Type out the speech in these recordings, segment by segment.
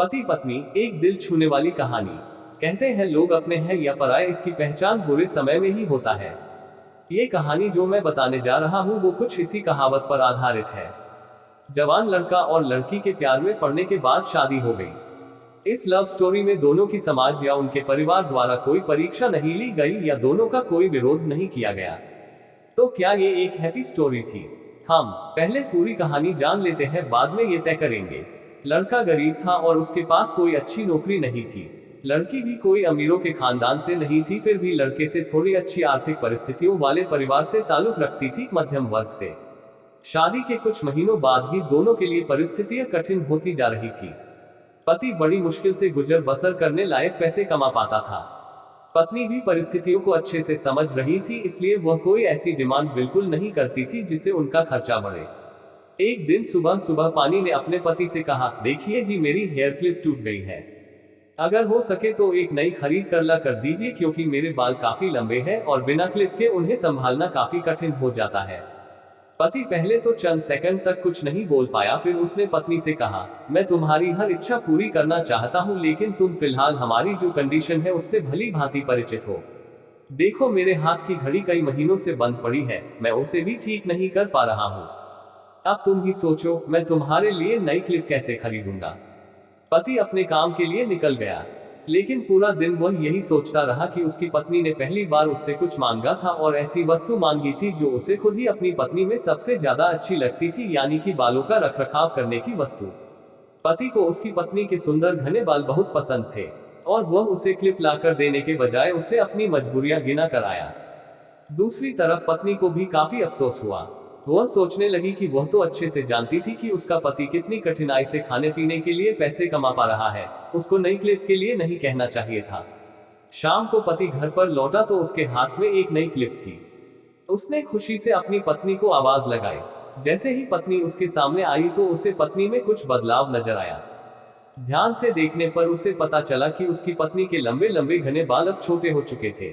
पति पत्नी एक दिल छूने वाली कहानी। कहते हैं लोग अपने हैं या पराये इसकी पहचान बुरे समय में ही होता है। ये कहानी जो मैं बताने जा रहा हूँ वो कुछ इसी कहावत पर आधारित है। जवान लड़का और लड़की के प्यार में पड़ने के बाद शादी हो गई। इस लव स्टोरी में दोनों की समाज या उनके परिवार द्वारा कोई परीक्षा नहीं ली गई या दोनों का कोई विरोध नहीं किया गया। तो क्या ये एक हैप्पी स्टोरी थी? हम पहले पूरी कहानी जान लेते हैं, बाद में ये तय करेंगे। लड़का गरीब था और उसके पास कोई अच्छी नौकरी नहीं थी। लड़की भी कोई अमीरों के खानदान से नहीं थी, फिर भी लड़के से थोड़ी अच्छी आर्थिक परिस्थितियों वाले परिवार से ताल्लुक रखती थी, मध्यम वर्ग से। शादी के कुछ महीनों बाद ही दोनों के लिए परिस्थितियां कठिन होती जा रही थी। पति बड़ी मुश्किल से गुजर बसर करने लायक पैसे कमा पाता था। पत्नी भी परिस्थितियों को अच्छे से समझ रही थी, इसलिए वह कोई ऐसी डिमांड बिल्कुल नहीं करती थी जिससे उनका खर्चा बढ़े। एक दिन सुबह सुबह पानी ने अपने पति से कहा, देखिए जी, मेरी हेयर क्लिप टूट गई है। अगर हो सके तो एक नई खरीद कर दीजिए, क्योंकि मेरे बाल काफी लंबे हैं और बिना क्लिप के उन्हें संभालना काफी कठिन हो जाता है। पति पहले तो चंद सेकंड तक कुछ नहीं बोल पाया, फिर उसने पत्नी से कहा, मैं तुम्हारी हर इच्छा पूरी करना चाहता हूँ, लेकिन तुम फिलहाल हमारी जो कंडीशन है उससे भली भांति परिचित हो। देखो, मेरे हाथ की घड़ी कई महीनों से बंद पड़ी है, मैं उसे भी ठीक नहीं कर पा रहा हूँ। अब तुम ही सोचो, मैं तुम्हारे लिए नई क्लिप कैसे खरीदूंगा। पति अपने काम के लिए निकल गया, लेकिन पूरा दिन वह यही सोचता रहा कि उसकी पत्नी ने पहली बार उससे कुछ मांगा था और ऐसी वस्तु मांगी थी जो उसे खुद ही अपनी पत्नी में सबसे ज्यादा अच्छी लगती थी, यानी कि बालों का रखरखाव करने की वस्तु। पति को उसकी पत्नी के सुंदर घने बाल बहुत पसंद थे और वह उसे क्लिप लाकर देने के बजाय उसे अपनी मजबूरियां गिना कर आया। दूसरी तरफ पत्नी को भी काफी अफसोस हुआ। वह सोचने लगी कि वह तो अच्छे से जानती थी कि उसका पति कितनी कठिनाई से खाने पीने के लिए पैसे कमा पा रहा है, उसको नई क्लिप के लिए नहीं कहना चाहिए था। शाम को पति घर पर लौटा तो उसके हाथ में एक नई क्लिप थी। उसने खुशी से अपनी पत्नी को आवाज लगाई। जैसे ही पत्नी उसके सामने आई तो उसे पत्नी में कुछ बदलाव नजर आया। ध्यान से देखने पर उसे पता चला कि उसकी पत्नी के लंबे लंबे घने बाल अब छोटे हो चुके थे।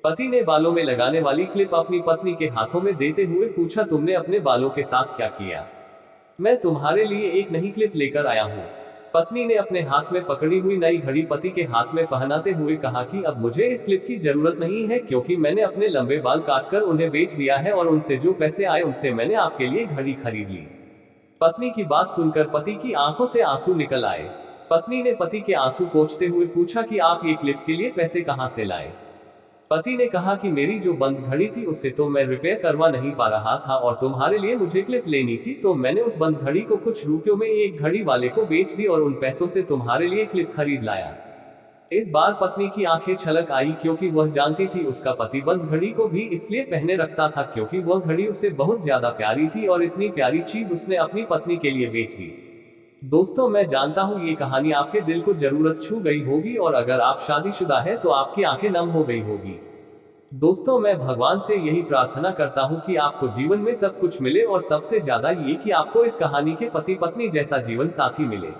पति ने बालों में लगाने वाली क्लिप अपनी पत्नी के हाथों में देते हुए पूछा, तुमने अपने बालों के साथ क्या किया? मैं तुम्हारे लिए एक नई क्लिप लेकर आया हूँ। पत्नी ने अपने हाथ में पकड़ी हुई नई घड़ी पति के हाथ में पहनाते हुए कहा कि अब मुझे इस क्लिप की जरूरत नहीं है, क्योंकि मैंने अपने लंबे बाल काटकर उन्हें बेच दिया है और उनसे जो पैसे आए उनसे मैंने आपके लिए घड़ी खरीद ली। पत्नी की बात सुनकर पति की आंखों से आंसू निकल आए। पत्नी ने पति के आंसू पोंछते हुए पूछा कि आप ये क्लिप के लिए पैसे कहाँ से लाए? पति ने कहा कि मेरी जो बंद घड़ी थी उसे तो मैं रिपेयर करवा नहीं पा रहा था और तुम्हारे लिए मुझे क्लिप लेनी थी, तो मैंने उस बंद घड़ी को कुछ रुपयों में एक घड़ी वाले को बेच दी और उन पैसों से तुम्हारे लिए क्लिप खरीद लाया। इस बार पत्नी की आंखें छलक आई, क्योंकि वह जानती थी उसका पति बंद घड़ी को भी इसलिए पहने रखता था क्योंकि वह घड़ी उसे बहुत ज्यादा प्यारी थी और इतनी प्यारी चीज उसने अपनी पत्नी के लिए बेच दी। दोस्तों, मैं जानता हूँ ये कहानी आपके दिल को जरूरत छू गई होगी और अगर आप शादीशुदा है तो आपकी आंखें नम हो गई होगी। दोस्तों, मैं भगवान से यही प्रार्थना करता हूँ कि आपको जीवन में सब कुछ मिले और सबसे ज्यादा ये कि आपको इस कहानी के पति पत्नी जैसा जीवन साथी मिले।